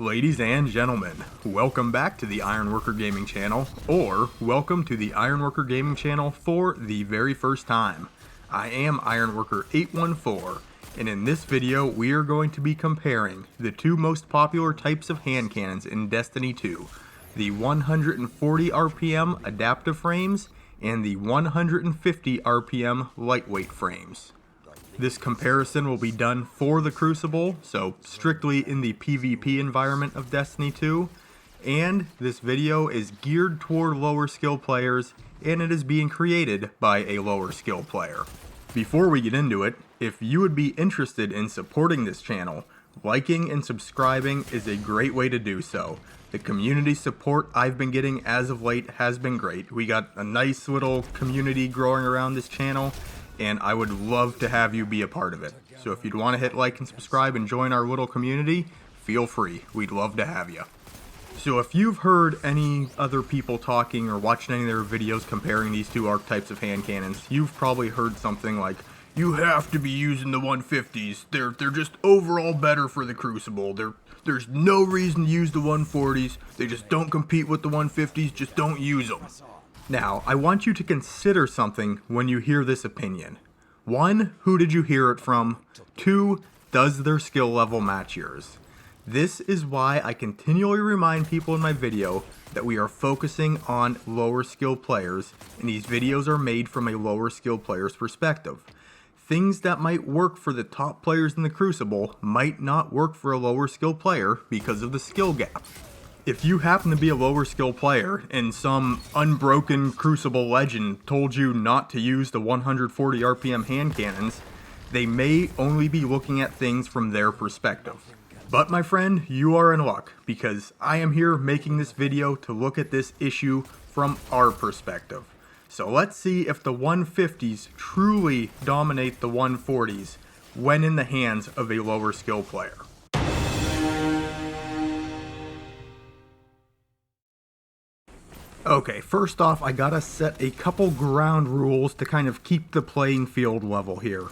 Ladies and gentlemen, welcome back to the Ironworker Gaming channel, or welcome to the Ironworker Gaming channel for the very first time. I am Ironworker814, and in this video we are going to be comparing the two most popular types of hand cannons in Destiny 2, the 140 RPM adaptive frames and the 150 RPM lightweight frames. This comparison will be done for the Crucible, so strictly in the PvP environment of Destiny 2, and this video is geared toward lower skill players, and it is being created by a lower skill player. Before we get into it, if you would be interested in supporting this channel, liking and subscribing is a great way to do so. The community support I've been getting as of late has been great. We got a nice little community growing around this channel, and I would love to have you be a part of it. So if you'd want to hit like and subscribe and join our little community, feel free. We'd love to have you. So if you've heard any other people talking or watched any of their videos comparing these two archetypes of hand cannons, you've probably heard something like, you have to be using the 150s. They're just overall better for the Crucible. There's no reason to use the 140s. They just don't compete with the 150s. Just don't use them. Now, I want you to consider something when you hear this opinion. 1, who did you hear it from? 2, does their skill level match yours? This is why I continually remind people in my video that we are focusing on lower skill players, and these videos are made from a lower skill player's perspective. Things that might work for the top players in the Crucible might not work for a lower skill player because of the skill gap. If you happen to be a lower skill player and some unbroken Crucible legend told you not to use the 140 RPM hand cannons, they may only be looking at things from their perspective. But my friend, you are in luck, because I am here making this video to look at this issue from our perspective. So let's see if the 150s truly dominate the 140s when in the hands of a lower skill player. Okay, first off, I gotta set a couple ground rules to kind of keep the playing field level here.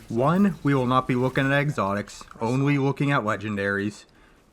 1, we will not be looking at exotics, only looking at legendaries.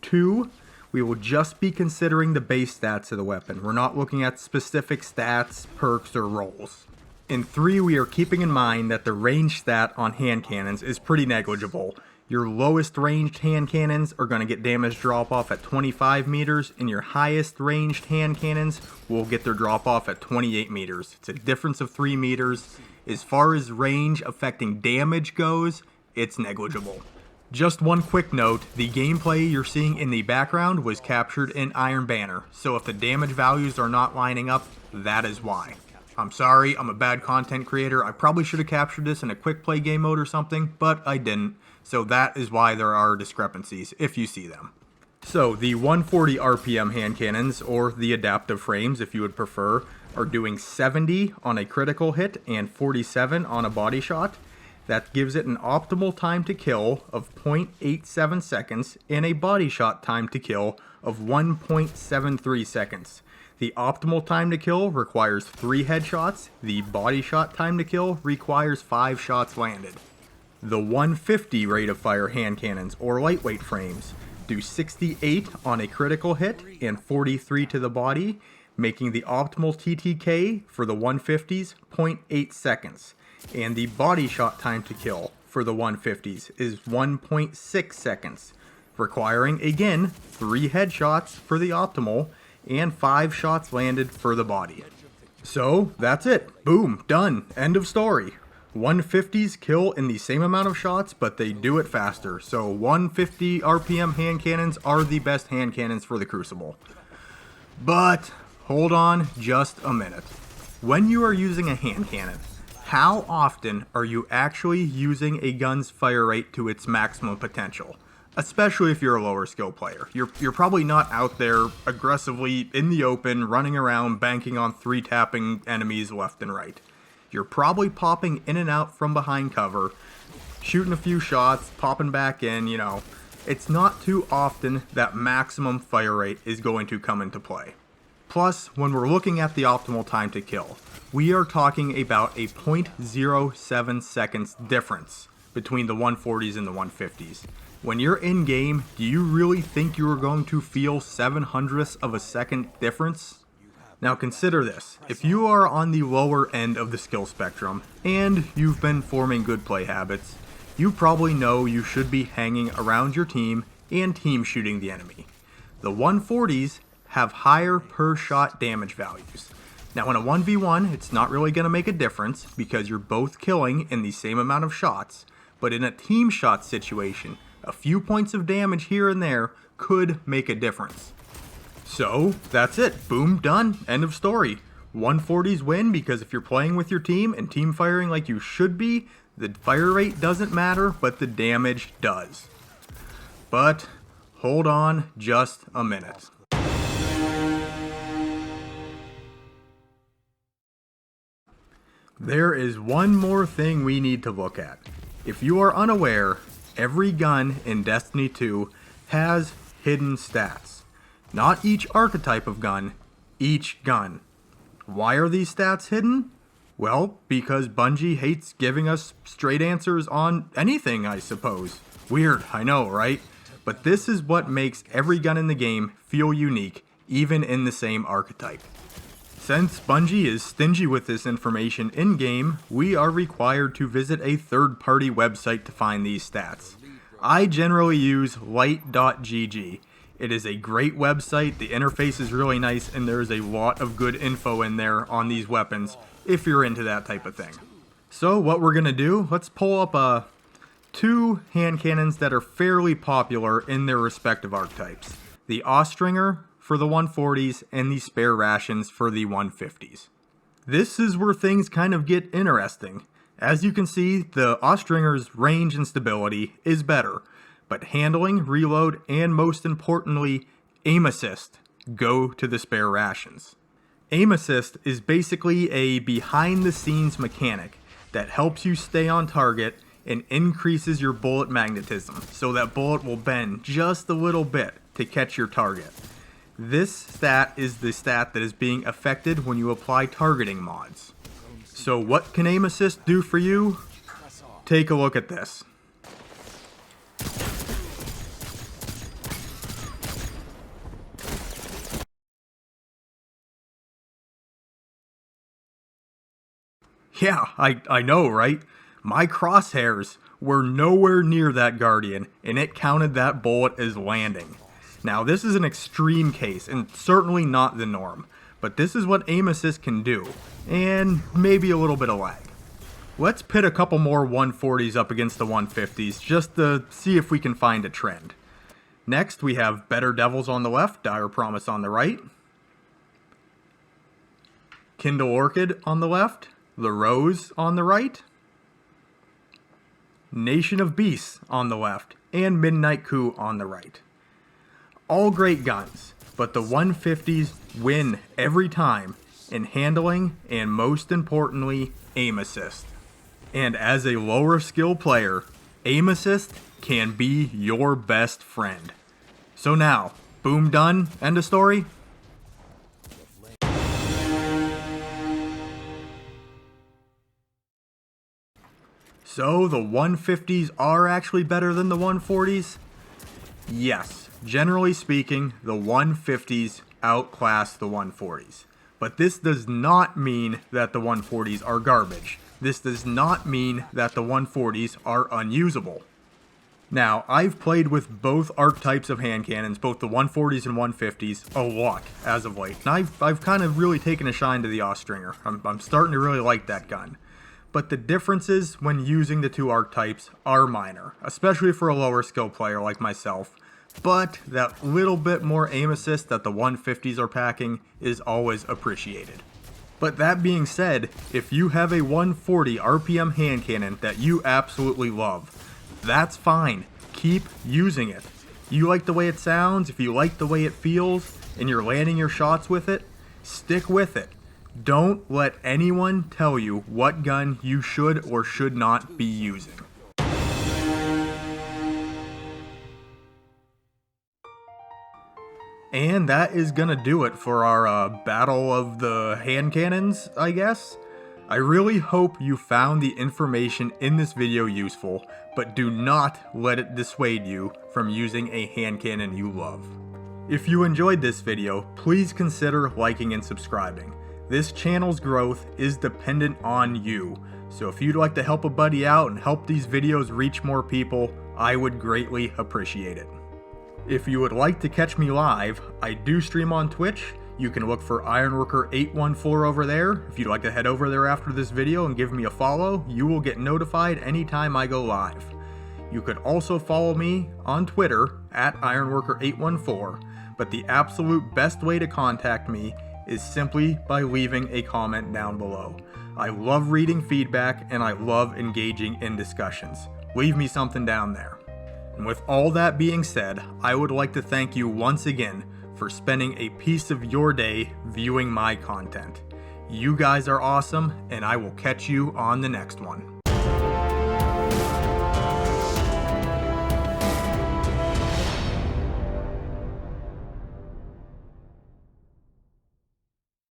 2, we will just be considering the base stats of the weapon. We're not looking at specific stats, perks, or rolls. And 3, we are keeping in mind that the range stat on hand cannons is pretty negligible. Your lowest ranged hand cannons are going to get damage drop off at 25 meters, and your highest ranged hand cannons will get their drop off at 28 meters. It's a difference of 3 meters. As far as range affecting damage goes, it's negligible. Just one quick note, the gameplay you're seeing in the background was captured in Iron Banner, so if the damage values are not lining up, that is why. I'm sorry, I'm a bad content creator. I probably should have captured this in a quick play game mode or something, but I didn't. So that is why there are discrepancies, if you see them. So the 140 RPM hand cannons, or the adaptive frames if you would prefer, are doing 70 on a critical hit and 47 on a body shot. That gives it an optimal time to kill of 0.87 seconds and a body shot time to kill of 1.73 seconds. The optimal time to kill requires 3 headshots. The body shot time to kill requires 5 shots landed. The 150 rate of fire hand cannons, or lightweight frames, do 68 on a critical hit and 43 to the body, making the optimal TTK for the 150s 0.8 seconds. And the body shot time to kill for the 150s is 1.6 seconds, requiring again 3 headshots for the optimal and 5 shots landed for the body. So that's it. Boom, done. End of story. 150s kill in the same amount of shots, but they do it faster. So 150 RPM hand cannons are the best hand cannons for the Crucible. But hold on just a minute. When you are using a hand cannon, how often are you actually using a gun's fire rate to its maximum potential? Especially if you're a lower skill player. You're probably not out there aggressively in the open, running around, banking on 3-tapping enemies left and right. You're probably popping in and out from behind cover, shooting a few shots, popping back in, you know. It's not too often that maximum fire rate is going to come into play. Plus, when we're looking at the optimal time to kill, we are talking about a 0.07 seconds difference between the 140s and the 150s. When you're in game, do you really think you are going to feel 7/100ths of a second difference? Now consider this, if you are on the lower end of the skill spectrum, and you've been forming good play habits, you probably know you should be hanging around your team and team shooting the enemy. The 140s have higher per shot damage values. Now in a 1v1, it's not really going to make a difference because you're both killing in the same amount of shots, but in a team shot situation, a few points of damage here and there could make a difference. So that's it, boom, done, end of story. 140s win because if you're playing with your team and team firing like you should be, the fire rate doesn't matter, but the damage does. But hold on just a minute. There is one more thing we need to look at. If you are unaware, every gun in Destiny 2 has hidden stats. Not each archetype of gun, each gun. Why are these stats hidden? Well, because Bungie hates giving us straight answers on anything, I suppose. Weird, I know, right? But this is what makes every gun in the game feel unique, even in the same archetype. Since Bungie is stingy with this information in-game, we are required to visit a third-party website to find these stats. I generally use light.gg. It is a great website, the interface is really nice, and there is a lot of good info in there on these weapons, if you're into that type of thing. So what we're going to do, let's pull up two hand cannons that are fairly popular in their respective archetypes. The Austringer for the 140s and the spare rations for the 150s. This is where things kind of get interesting. As you can see, the Austringer's range and stability is better, but handling, reload, and most importantly, aim assist go to the spare rations. Aim assist is basically a behind-the-scenes mechanic that helps you stay on target and increases your bullet magnetism, so that bullet will bend just a little bit to catch your target. This stat is the stat that is being affected when you apply targeting mods. So what can aim assist do for you? Take a look at this. Yeah, I know, right? My crosshairs were nowhere near that Guardian, and it counted that bullet as landing. Now, this is an extreme case, and certainly not the norm, but this is what aim assist can do, and maybe a little bit of lag. Let's pit a couple more 140s up against the 150s, just to see if we can find a trend. Next, we have Better Devils on the left, Dire Promise on the right. Kindle Orchid on the left, The Rose on the right. Nation of Beasts on the left, and Midnight Coup on the right. All great guns, but the 150s win every time in handling and most importantly, aim assist. And as a lower skill player, aim assist can be your best friend. So now, boom, done, end of story. So the 150s are actually better than the 140s? Yes, generally speaking, the 150s outclass the 140s. But this does not mean that the 140s are garbage. This does not mean that the 140s are unusable. Now, I've played with both archetypes of hand cannons, both the 140s and 150s, a lot as of late. And I've kind of really taken a shine to the Austringer. I'm starting to really like that gun. But the differences when using the two archetypes are minor, especially for a lower skill player like myself. But that little bit more aim assist that the 150s are packing is always appreciated. But that being said, if you have a 140 RPM hand cannon that you absolutely love, that's fine. Keep using it. You like the way it sounds, if you like the way it feels, and you're landing your shots with it, stick with it. Don't let anyone tell you what gun you should or should not be using. And that is gonna do it for our battle of the hand cannons, I guess. I really hope you found the information in this video useful, but do not let it dissuade you from using a hand cannon you love. If you enjoyed this video, please consider liking and subscribing. This channel's growth is dependent on you, so if you'd like to help a buddy out and help these videos reach more people, I would greatly appreciate it. If you would like to catch me live, I do stream on Twitch. You can look for Ironworker814 over there. If you'd like to head over there after this video and give me a follow, you will get notified anytime I go live. You could also follow me on Twitter at Ironworker814, but the absolute best way to contact me is simply by leaving a comment down below. I love reading feedback and I love engaging in discussions. Leave me something down there. And with all that being said, I would like to thank you once again for spending a piece of your day viewing my content. You guys are awesome, and I will catch you on the next one.